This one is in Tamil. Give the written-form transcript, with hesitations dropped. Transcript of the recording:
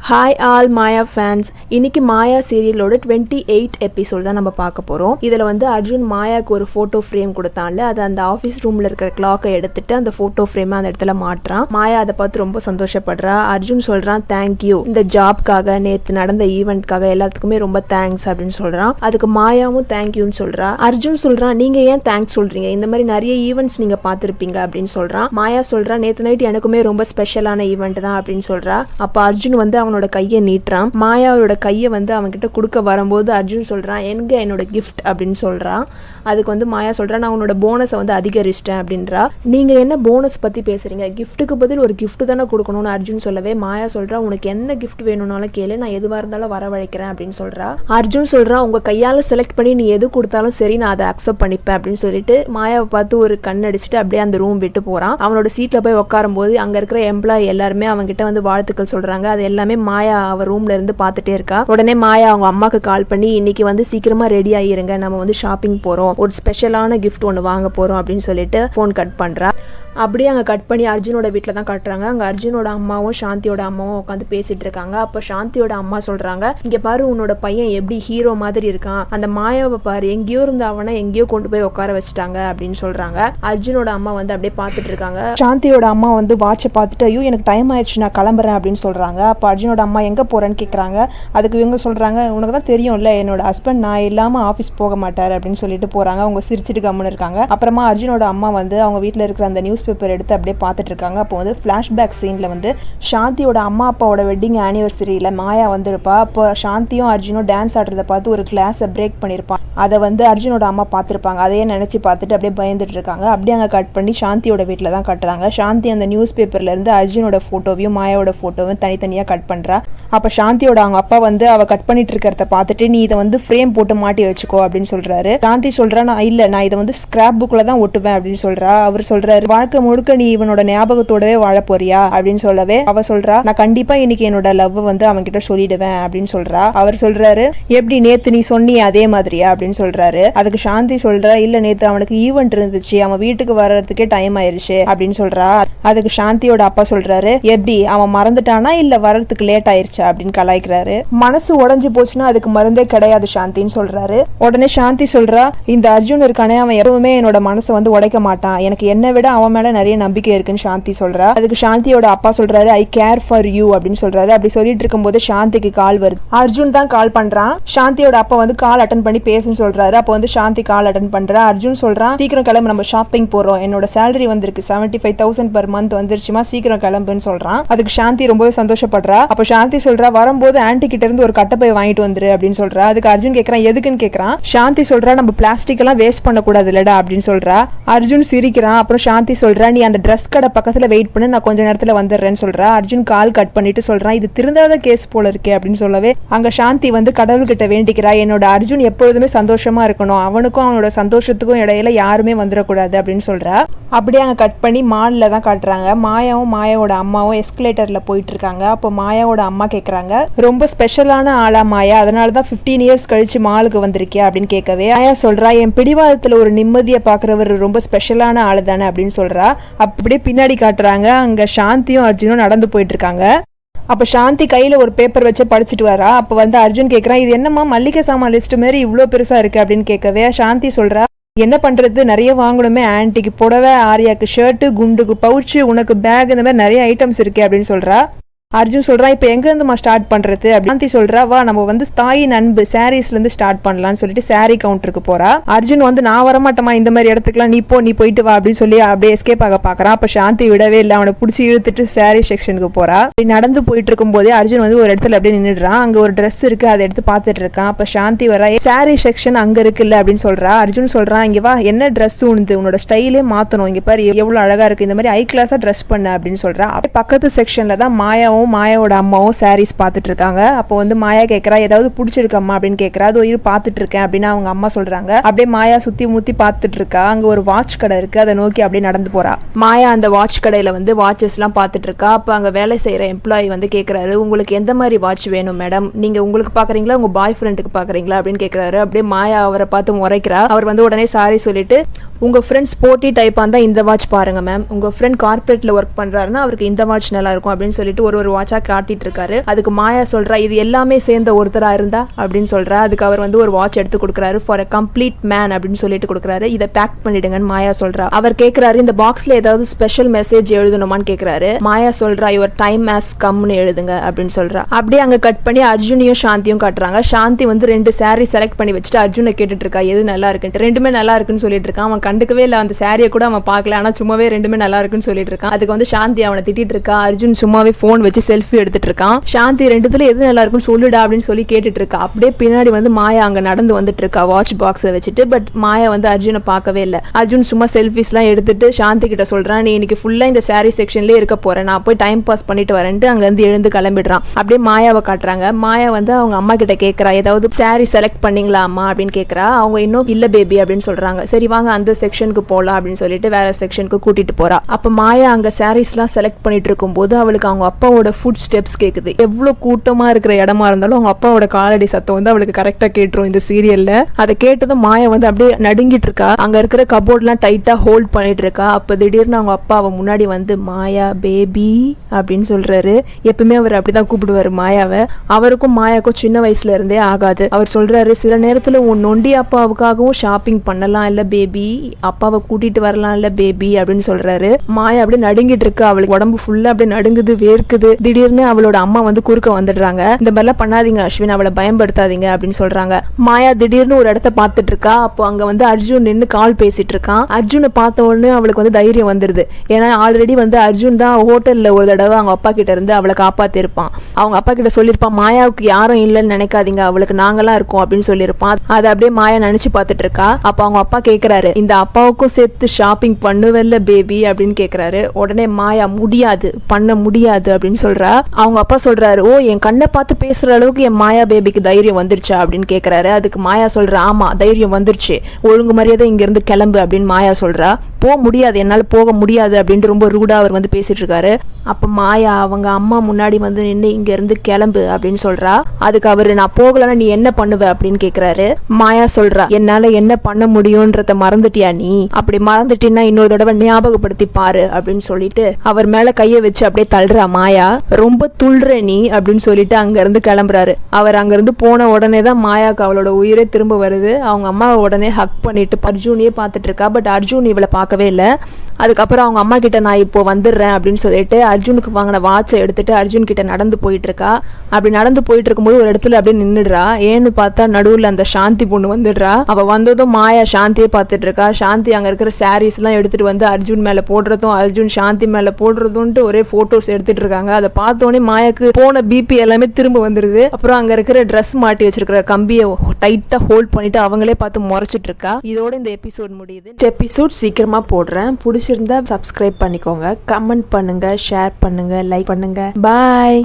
ஹாய் ஆல் மாயா ஃபேன்ஸ். இன்னைக்கு மாயா சீரியலோட 28 எபிசோட் தான் நம்ம பார்க்க போகிறோம். இதில் வந்து அர்ஜுன் மாயாவுக்கு ஒரு ஃபோட்டோ ஃப்ரேம் கொடுத்தான்ல, அது அந்த ஆஃபீஸ் ரூமில் இருக்கிற கிளாக்கை எடுத்துட்டு அந்த ஃபோட்டோ ஃப்ரேமை அந்த இடத்துல மாட்டுறான். மாயா அதை பார்த்து ரொம்ப சந்தோஷப்படுறா. அர்ஜுன் சொல்கிறான் தேங்க்யூ, இந்த ஜாப்காக நேற்று நடந்த ஈவெண்ட்காக எல்லாத்துக்குமே ரொம்ப தேங்க்ஸ் அப்படின்னு சொல்கிறான். அதுக்கு மாயாவும் தேங்க்யூன்னு சொல்கிறா. அர்ஜுன் சொல்கிறான் நீங்கள் ஏன் தேங்க்ஸ் சொல்கிறீங்க, இந்த மாதிரி நிறைய ஈவெண்ட்ஸ் நீங்கள் பார்த்துருப்பீங்க அப்படின்னு சொல்கிறான். மாயா சொல்கிறா நேற்று நைட் எனக்குமே ரொம்ப ஸ்பெஷலான ஈவெண்ட் தான் அப்படின்னு சொல்கிறா. அப்போ அர்ஜுன் வந்து அவனோட கையை நீட்டுறான். மாயாவோட கையை வந்து அவன்கிட்ட கொடுக்க வரும்போது அர்ஜுன் சொல்றான் எங்க என்னோட கிஃப்ட் அப்படின்னு சொல்றான். அதுக்கு வந்து மாயா சொல்றான் நான் உன்னோட போனஸை வந்து அதிகரிச்சிட்டேன் அப்படின்றா. நீங்க என்ன போனஸ் பத்தி பேசுறீங்க, கிஃப்ட்டுக்கு பதில் ஒரு கிஃப்ட் தானே கொடுக்கணும்னு அர்ஜுன் சொல்லவே மாயா சொல்றா உனக்கு என்ன கிஃப்ட் வேணும்னாலும் கேளு, நான் எதுவாக இருந்தாலும் வரவழைக்கிறேன் அப்படின்னு சொல்றா. அர்ஜுன் சொல்றான் உங்க கையால செலக்ட் பண்ணி நீ எது கொடுத்தாலும் சரி நான் அதை அக்செப்ட் பண்ணிப்பேன் அப்படின்னு சொல்லிட்டு மாயாவை பார்த்து ஒரு கண் அடிச்சுட்டு அப்படியே அந்த ரூம் விட்டு போறான். அவனோட சீட்ல போய் உட்காரும் போது அங்க இருக்கிற எம்ப்ளாயி எல்லாருமே அவங்ககிட்ட வந்து வாழ்த்துக்கள் சொல்றாங்க. அது எல்லாமே மாயா அவ ரூம்ல இருந்து பார்த்துட்டே இருக்கா. உடனே மாயா அவங்க அம்மாக்கு கால் பண்ணி இன்னைக்கு வந்து சீக்கிரமா ரெடி ஆயிருங்க, நம்ம வந்து ஷாப்பிங் போறோம், ஒரு ஸ்பெஷலான கிஃப்ட் ஒன்று வாங்க போறோம் அப்படின்னு சொல்லிட்டு போன் கட் பண்றா. அப்படியே அங்கே கட் பண்ணி அர்ஜுனோட வீட்டில் தான் கட்டுறாங்க. அங்கே அர்ஜுனோட அம்மாவும் சாந்தியோட அம்மாவும் உட்காந்து பேசிட்டு இருக்காங்க. அப்போ சாந்தியோட அம்மா சொல்றாங்க இங்க பாரு உன்னோட பையன் எப்படி ஹீரோ மாதிரி இருக்கான், அந்த மாயாவை பாரு எங்கேயோ இருந்து அவனை எங்கேயோ கொண்டு போய் உட்கார வச்சுட்டாங்க அப்படின்னு சொல்றாங்க. அர்ஜுனோட அம்மா வந்து அப்படியே பார்த்துட்டு இருக்காங்க. சாந்தியோட அம்மா வந்து வாட்சை பார்த்துட்டு ஐயோ எனக்கு டைம் ஆயிடுச்சு நான் கிளம்புறேன் அப்படின்னு சொல்றாங்க. அப்போ அர்ஜுனோட அம்மா எங்க போறேன்னு கேட்குறாங்க. அதுக்கு இவங்க சொல்றாங்க உனக்கு தான் தெரியும்ல என்னோட ஹஸ்பண்ட் நான் இல்லாம ஆஃபீஸ் போக மாட்டாரு அப்படின்னு சொல்லிட்டு போறாங்க. அவங்க சிரிச்சிட்டு கம்முன்னு இருக்காங்க. அப்புறமா அர்ஜுனோட அம்மா வந்து அவங்க வீட்டில் இருக்கிற அந்த நியூஸ் பேப்பர் எடுத்து அப்படியே பார்த்துட்டு இருக்காங்க. அப்போ வந்து ஃபிளாஷ்பேக் சீன்ல வந்து சாந்தியோட அம்மா அப்பாவோட வெட்டிங் ஆனிவர்சரியில மாயா வந்திருப்பா. அப்போ சாந்தியும் அர்ஜுனும் டான்ஸ் ஆடுறத பார்த்து ஒரு கிளாஸை பிரேக் பண்ணியிருப்பான். அதை வந்து அர்ஜுனோட அம்மா பார்த்துருப்பாங்க. அதையே நினைச்சு பார்த்துட்டு அப்படியே பயந்துட்டு இருக்காங்க. அப்படியே அங்கே கட் பண்ணி சாந்தியோட வீட்டில் தான் கட்டுறாங்க. சாந்தி அந்த நியூஸ் பேப்பர்ல இருந்து அர்ஜுனோட போட்டோவையும் மாயாவோட போட்டோவையும் தனித்தனியா கட் பண்றா. அப்ப சாந்தியோட அவங்க அப்பா வந்து அவ கட் பண்ணிட்டு இருக்கிறத பார்த்துட்டு நீ இதை வந்து ஃப்ரேம் போட்டு மாட்டி வச்சுக்கோ அப்படின்னு சொல்றாரு. சாந்தி சொல்றா நான் இல்ல நான் இதை வந்து ஸ்கிராப் புக்ல தான் ஒட்டுவேன் அப்படின்னு சொல்றா. அவர் சொல்றாரு வாழ்க்கை முழுக்க நீ இவனோட ஞாபகத்தோடவே வாழ போறியா அப்படின்னு சொல்லவே அவ சொல்றா நான் கண்டிப்பா இன்னைக்கு என்னோட லவ் வந்து அவன் கிட்ட சொல்லிடுவேன் அப்படின்னு சொல்றா. அவர் சொல்றாரு எப்படி நேத்து நீ சொன்னி அதே மாதிரியா அப்படின்னு சொல்றாரு. அதுக்கு சாந்தி சொல்றா இல்ல நேத்து அவனுக்கு ஈவென்ட் இருந்துச்சு, அவன் வீட்டுக்கு வர்றதுக்கே டைம் ஆயிருச்சு அப்படின்னு சொல்றா. அதுக்கு சாந்தியோட அப்பா சொல்றாரு எப்படி அவன் மறந்துட்டானா இல்ல வர்றதுக்கு லேட் ஆயிருச்சா அப்படின்னு கலாய்க்கிறாரு. மனசு உடஞ்சு போச்சுன்னா அதுக்கு மருந்தே கிடையாது சாந்தின்னு சொல்றாரு. உடனே சாந்தி சொல்றா இந்த அர்ஜுன் இருக்கானே அவன் எப்பவுமே என்னோட மனசை வந்து உடைக்க மாட்டான், எனக்கு என்னை விட அவன் மேல நிறைய நம்பிக்கை இருக்குன்னு சாந்தி சொல்றா. அதுக்கு சாந்தியோட அப்பா சொல்றாரு ஐ கேர் ஃபார் யூ அப்படின்னு சொல்றாரு. அப்படி சொல்லிட்டு இருக்கும் போது சாந்திக்கு கால் வருது. அர்ஜுன் தான் கால் பண்றான். சாந்தியோட அப்பா வந்து கால் அட்டன் பண்ணி பேசுன்னு சொல்றாரு. அப்போ வந்து சாந்தி கால் அட்டன் பண்றா. அர்ஜுன் சொல்றான் சீக்கிரம் கிளம்பு நம்ம ஷாப்பிங் போறோம், என்னோட சேலரி வந்திருக்கு 75,000 per month வந்துருச்சுமா சீக்கிரம் கிளம்புன்னு சொல்றான். அதுக்கு சாந்தி ரொம்பவே சந்தோஷப்படுறா. அப்ப சாந்தி சொல்றா வரும்போது ஆன்டி கிட்ட இருந்து ஒரு கட்டப்பை வாங்கிட்டு வந்துரு அப்படின்னு சொல்றா. அதுக்கு அர்ஜுன் கேக்குறான் எதுக்குன்னு கேக்குறான். சாந்தி சொல்றா நம்ம பிளாஸ்டிக் எல்லாம் வேஸ்ட் பண்ண கூடாது இல்லடா அப்படின்னு சொல்றா. அர்ஜுன் சிரிக்கிறான். அப்புறம் சாந்தி சொல்றா நீ அந்த ட்ரெஸ் கடை பக்கத்துல வெயிட் பண்ணு நான் கொஞ்ச நேரத்துல வந்துடுறேன்னு சொல்றா. அர்ஜுன் கால் கட் பண்ணிட்டு சொல்றான் இது திருந்தாத கேஸ் போல இருக்கே அப்படின்னு சொல்லவே அங்க சாந்தி வந்து கடவுள்கிட்ட வேண்டிக்கிறா என்னோட அர்ஜுன் எப்பொழுதுமே சந்தோஷமா இருக்கணும், அவனுக்கும் அவனோட சந்தோஷத்துக்கும் இடையில யாருமே வந்துடக்கூடாது அப்படின்னு சொல்றா. அப்படியே அங்க கட் பண்ணி மால்ல தான் காட்டுறாங்க. மாயாவும் மாயாவோட அம்மாவும் எஸ்கலேட்டர்ல போயிட்டு இருக்காங்க. அப்போ மாயாவோட அம்மா கேக்குறாங்க ரொம்ப ஸ்பெஷலான ஆளா மாயா, அதனாலதான் 15 years கழிச்சு மாலுக்கு வந்திருக்கியா அப்படின்னு கேட்கவே மாயா சொல்றா என் பிடிவாதத்துல ஒரு நிம்மதியை பாக்குறவர் ரொம்ப ஸ்பெஷலான ஆளு தானே அப்படின்னு சொல்றா. அப்படியே பின்னாடி காட்டுறாங்க. அங்க சாந்தியும் அர்ஜுனும் நடந்து போயிட்டு இருக்காங்க. அப்ப சாந்தி கையில ஒரு பேப்பர் வச்சு படிச்சுட்டு வரா. அப்ப வந்து அர்ஜுன் கேக்குறான் இது என்னமா மல்லிகை சாமான் லிஸ்ட் மாதிரி இவ்வளவு பெருசா இருக்கு அப்படின்னு கேட்கவே சாந்தி சொல்றா என்ன பண்றது நிறைய வாங்கணுமே, ஆன்டிக்கு புடவை, ஆரியாக்கு ஷர்ட், குண்டுக்கு பவுச்சு, உனக்கு பேக், இந்த மாதிரி நிறைய ஐட்டம்ஸ் இருக்கு அப்படின்னு சொல்றா. அர்ஜுன் சொல்றான் இப்ப எங்க இருந்துமா ஸ்டார்ட் பண்றது அப்படின்னு சொல்றா. வா நம்ம வந்து தாயின் அன்பு சாரீஸ்ல இருந்து ஸ்டார்ட் பண்ணலாம்னு சொல்லிட்டு சாரி கவுண்டருக்கு போறா. அர்ஜுன் வந்து நான் வரமாட்டேமா இந்த மாதிரி இடத்துக்குலாம், நீ போயிட்டு வா அப்படின்னு சொல்லி அப்படியே எஸ்கேப் ஆக பாக்குறான். அப்ப சாந்தி விடவே இல்லை, அவனை பிடிச்சி இழுத்துட்டு சாரி செக்ஷனுக்கு போறா. நடந்து போயிட்டு இருக்கும் போதே அர்ஜுன் வந்து ஒரு இடத்துல அப்படியே நின்றுடுறான். அங்க ஒரு ட்ரெஸ் இருக்கு அதை எடுத்து பாத்துட்டு இருக்கான். அப்ப சாந்தி வர சாரி செக்ஷன் அங்க இருக்குல்ல அப்படின்னு சொல்றா. அர்ஜுன் சொல்றான் இங்க வா என்ன ட்ரெஸ் உண்டு உன்னோட ஸ்டைலே மாத்தணும், இங்க பாரு எவ்வளவு அழகா இருக்கு, இந்த மாதிரி ஹை கிளாஸா ட்ரெஸ் பண்ண அப்படின்னு சொல்றா. பக்கத்து செக்ஷன்ல தான் மாயாவோட அம்மாவும் சாரீஸ் பார்த்துட்டு இருக்காங்க. அப்போ வந்து மாயா கேட்கறா ஏதாவது பிடிச்சிருக்கம்மா அப்படின்னு கேட்கறா. அது இரு பார்த்துட்டு இருக்கேன் அப்படின்னு அவங்க அம்மா சொல்றாங்க. அப்படியே மாயா சுத்தி முத்தி பார்த்துட்டு இருக்கா. அங்க ஒரு வாட்ச் கடை இருக்கு, அதை நோக்கி அப்படியே நடந்து போறா. மாயா அந்த வாட்ச் கடையில வந்து வாட்சஸ் எல்லாம் பார்த்துட்டு இருக்கா. அப்ப அங்க வேலை செய்யற எம்ப்ளாயி வந்து கேட்கறாரு உங்களுக்கு எந்த மாதிரி வாட்ச் வேணும் மேடம், நீங்க உங்களுக்கு பாக்குறீங்களா உங்க பாய் ஃப்ரெண்டுக்கு பாக்குறீங்களா அப்படின்னு கேட்கறாரு. அப்படியே மாயா அவரை பார்த்து முறைக்கிறா. அவர் வந்து உடனே சாரி சொல்லிட்டு உங்க ஃப்ரெண்ட் ஸ்போர்ட்டி டைப்பா இருந்தா இந்த வாட்ச் பாருங்க மேம், உங்க ஃப்ரெண்ட் கார்பரேட்ல ஒர்க் பண்றாருன்னா அவருக்கு இந்த வாட்ச் நல்லா இருக்கும் அப்படின்னு சொல்லிட்டு ஒரு ஒரு வாட்சா காட்டிட்டு இருக்காரு. அதுக்கு மாயா சொல்றா இது எல்லாமே சேர்ந்த ஒருத்தரா இருந்தா அப்படின்னு சொல்றா. அதுக்கு அவர் வந்து ஒரு வாட்ச் எடுத்து கொடுக்குறாரு. ஃபார் அ கம்ப்ளீட் மேன் அப்படின்னு சொல்லிட்டு கொடுக்குறாரு. இதை பேக் பண்ணிடுங்கன்னு மாயா சொல்றா. அவர் கேட்கிறாரு இந்த பாக்ஸ்ல ஏதாவது ஸ்பெஷல் மெசேஜ் எழுதணுமான்னு கேட்கிறாரு. மாயா சொல்றா யுவர் டைம் ஹஸ் கம்னு எழுதுங்க அப்படின்னு சொல்றா. அப்படியே அங்க கட் பண்ணி அர்ஜுனையும் சாந்தியும் காட்டுறாங்க. சாந்தி வந்து 2 சாரி செலக்ட் பண்ணி வச்சுட்டு அர்ஜுனை கேட்டுட்டு இருக்கா எது நல்லா இருக்குன்னு. ரெண்டுமே நல்லா இருக்குன்னு சொல்லிட்டு இருக்கான். அவன் கண்டுக்கவே இல்லை, அந்த சாரியை கூட அவன் பார்க்கல. ஆனா சும்மாவே ரெண்டுமே நல்லா இருக்குன்னு சொல்லிட்டு இருக்கான். அதுக்கு வந்து சாந்தி அவனை திட்டிட்டு இருக்கா. அர்ஜுன் சும்மாவே போன் வச்சு செல்ஃபி எடுத்துட்டு இருக்கான். சாந்தி ரெண்டுத்துல எது நல்லா இருக்குன்னு சொல்லுடா அப்படின்னு சொல்லி கேட்டுட்டு இருக்கா. அப்படியே பின்னாடி வந்து மாயா அங்க நடந்து வந்துட்டு இருக்கா வாட்ச் பாக்ஸை வச்சுட்டு. பட் மாயா வந்து அர்ஜுனை பார்க்கவே இல்லை. அர்ஜுன் சும்மா செல்ஃபிஸ் எல்லாம் எடுத்துட்டு சாந்தி கிட்ட சொல்றான் நீ இன்னைக்கு ஃபுல்லா இந்த சாரி செக்ஷன்லயே இருக்க போறேன், நான் போய் டைம் பாஸ் பண்ணிட்டு வரேன்ட்டு அங்க இருந்து எழுந்து கிளம்பிடுறான். அப்படியே மாயாவை காட்டுறாங்க. மாயா வந்து அவங்க அம்மா கிட்ட கேட்கறா ஏதாவது சாரி செலக்ட் பண்ணீங்களா அம்மா அப்படின்னு கேட்கறா. அவங்க இன்னும் இல்ல பேபி அப்படின்னு சொல்றாங்க. சரி வாங்க அந்த செக்ஷனுக்கு போலாம் அப்படின்னு சொல்லிட்டு வேற செக்ஷனுக்கு கூட்டிட்டு போறா. அப்ப மாயா அங்க சாரீஸ் எல்லாம் செலக்ட் பண்ணிட்டு இருக்கும் போது அவளுக்கு அவங்க அப்பாவோட ஃபுட் ஸ்டெப்ஸ் கேக்குது. எவ்வளவு கூட்டமா இருக்கிற இடமா இருந்தாலும் அவங்க அப்பாவோட காலடி சத்தம் வந்து அவளுக்கு கரெக்டா கேட்டுரும் இந்த சீரியல்ல. அதை கேட்டதும் மாயா வந்து அப்படியே நடுங்கிட்டு இருக்கா. அங்க இருக்கிற கபோர்ட் எல்லாம் டைட்டா ஹோல்ட் பண்ணிட்டு இருக்கா. அப்ப திடீர்னு அவங்க அப்பா அவ முன்னாடி வந்து மாயா பேபி அப்படின்னு சொல்றாரு. எப்பவுமே அவர் அப்படிதான் கூப்பிடுவாரு மாயாவை. அவருக்கும் மாயாக்கும் சின்ன வயசுல இருந்தே ஆகாது. அவர் சொல்றாரு சில நேரத்துல உன் நொண்டி அப்பாவுக்காகவும் ஷாப்பிங் பண்ணலாம் இல்ல பேபி, அப்பாவை கூட்டிட்டு வரலாம் இல்ல பேபி அப்படின்னு சொல்றாரு. மாயா அப்படியே நடுங்கிட்டு இருக்கு. அவளுக்கு உடம்பு ஃபுல்லா அப்படியே நடுங்குது, வேர்க்குது. திடீர்னு அவளோட அம்மா வந்து குறுக்க வந்துடுறாங்க. இந்த மாதிரிலாம் பண்ணாதீங்க அஸ்வின், அவளை பயன்படுத்தாதீங்க அப்படின்னு சொல்றாங்க. மாயா திடீர்னு ஒரு இடத்த பார்த்துட்டு இருக்கா. அப்போ அங்க வந்து அர்ஜுன் நின்று கால் பேசிட்டு இருக்கான். அர்ஜுனை பார்த்த உடனே அவளுக்கு வந்து தைரியம் வந்துருது. ஏன்னா ஆல்ரெடி வந்து அர்ஜுன் தான் ஹோட்டல்ல ஒரு தடவை அவங்க அப்பா கிட்ட இருந்து அவளை காப்பாத்திருப்பான். அவங்க அப்பா கிட்ட சொல்லிருப்பான் மாயாவுக்கு யாரும் இல்லைன்னு நினைக்காதீங்க, அவளுக்கு நாங்கெல்லாம் இருக்கோம் அப்படின்னு சொல்லியிருப்பான். அதை அப்படியே மாயா நினைச்சு பார்த்துட்டு இருக்கா. அப்ப அவங்க அப்பா கேட்கிறாரு இந்த அப்பாவுக்கும் சேர்த்து ஷாப்பிங் பண்ணுவல்ல பேபி அப்படின்னு கேட்கிறாரு. உடனே மாயா முடியாது, பண்ண முடியாது அப்படின்னு சொல்றா. அவங்க அப்பா சொல்றாரு ஓ என் கண்ணை பார்த்து பேசுற அளவுக்கு என் மாயா பேபிக்கு தைரியம் வந்துருச்சா அப்படின்னு கேட்கிறாரு. அதுக்கு மாயா சொல்றா ஆமா தைரியம் வந்துருச்சு, ஒழுங்கு மரியாதை இங்க இருந்து கிளம்பு அப்படின்னு மாயா சொல்றா. போக முடியாது, என்னால போக முடியாது அப்படின்ட்டு ரொம்ப ரூடா அவர் வந்து பேசிட்டு இருக்காரு. அப்ப மாயா அவங்க அம்மா முன்னாடி வந்து நின்று இங்க இருந்து கிளம்பு அப்படின்னு சொல்றா. அதுக்கு அவரு நான் போகலன்னா நீ என்ன பண்ணுவ அப்படின்னு கேக்குறாரு. மாயா சொல்றா என்னால என்ன பண்ண முடியும்ன்றத மறந்துட்டியா நீ, அப்படி மறந்துட்டீன்னா இன்னொரு தடவை ஞாபகப்படுத்தி பாரு அப்படின்னு சொல்லிட்டு அவர் மேல கைய வச்சு அப்படியே தள்ளுறா மாயா. ரொம்ப துள்ளுற நீ அப்படின்னு சொல்லிட்டு அங்க இருந்து கிளம்புறாரு. அவர் அங்க இருந்து போன உடனே தான் மாயாக்கு அவளோட உயிரே திரும்ப வருது. அவங்க அம்மா உடனே ஹக் பண்ணிட்டு அர்ஜுனையே பார்த்துட்டு இருக்கா. பட் அர்ஜுன் இவளை பார்க்கவே இல்லை. அதுக்கப்புறம் அவங்க அம்மா கிட்ட நான் இப்போ வந்துடுறேன் அப்படின்னு சொல்லிட்டு அர்ஜுனுக்கு வாங்கின வாட்சை எடுத்துட்டு அர்ஜுன் கிட்ட நடந்து போயிட்டு இருக்கா. அப்படி நடந்து போயிட்டு இருக்கும்போது ஒரு இடத்துல அப்படியே நின்றுடுறா. ஏன்னு பார்த்தா நடுவுல அந்த சாந்தி பொண்ணு வந்துடுறா. அவ வந்ததும் மாயா சாந்தியை பார்த்துட்டு இருக்கா. சாந்தி அங்க இருக்கிற சாரீஸ் எல்லாம் எடுத்துட்டு வந்து அர்ஜுன் மேல போடுறதும் அர்ஜுன் சாந்தி மேல போடுறதும்ட்டு ஒரே போட்டோஸ் எடுத்துட்டு இருக்காங்க. அதை பார்த்தோன்னே மாயாக்கு போன பிபி எல்லாமே திரும்ப வந்துருது. அப்புறம் அங்க இருக்கிற ட்ரெஸ் மாட்டி வச்சிருக்கிற கம்பியை டைட்டா ஹோல்ட் பண்ணிட்டு அவங்களே பார்த்து முறைச்சிட்டு இருக்கா. இதோட இந்த எபிசோட் முடியுது. எபிசோட் சீக்கிரமா போடுறேன். பிடிச்சிருந்தா சப்ஸ்கிரைப் பண்ணிக்கோங்க, கமெண்ட் பண்ணுங்க, ஷேர் பண்ணுங்க, லைக் பண்ணுங்க. பாய்.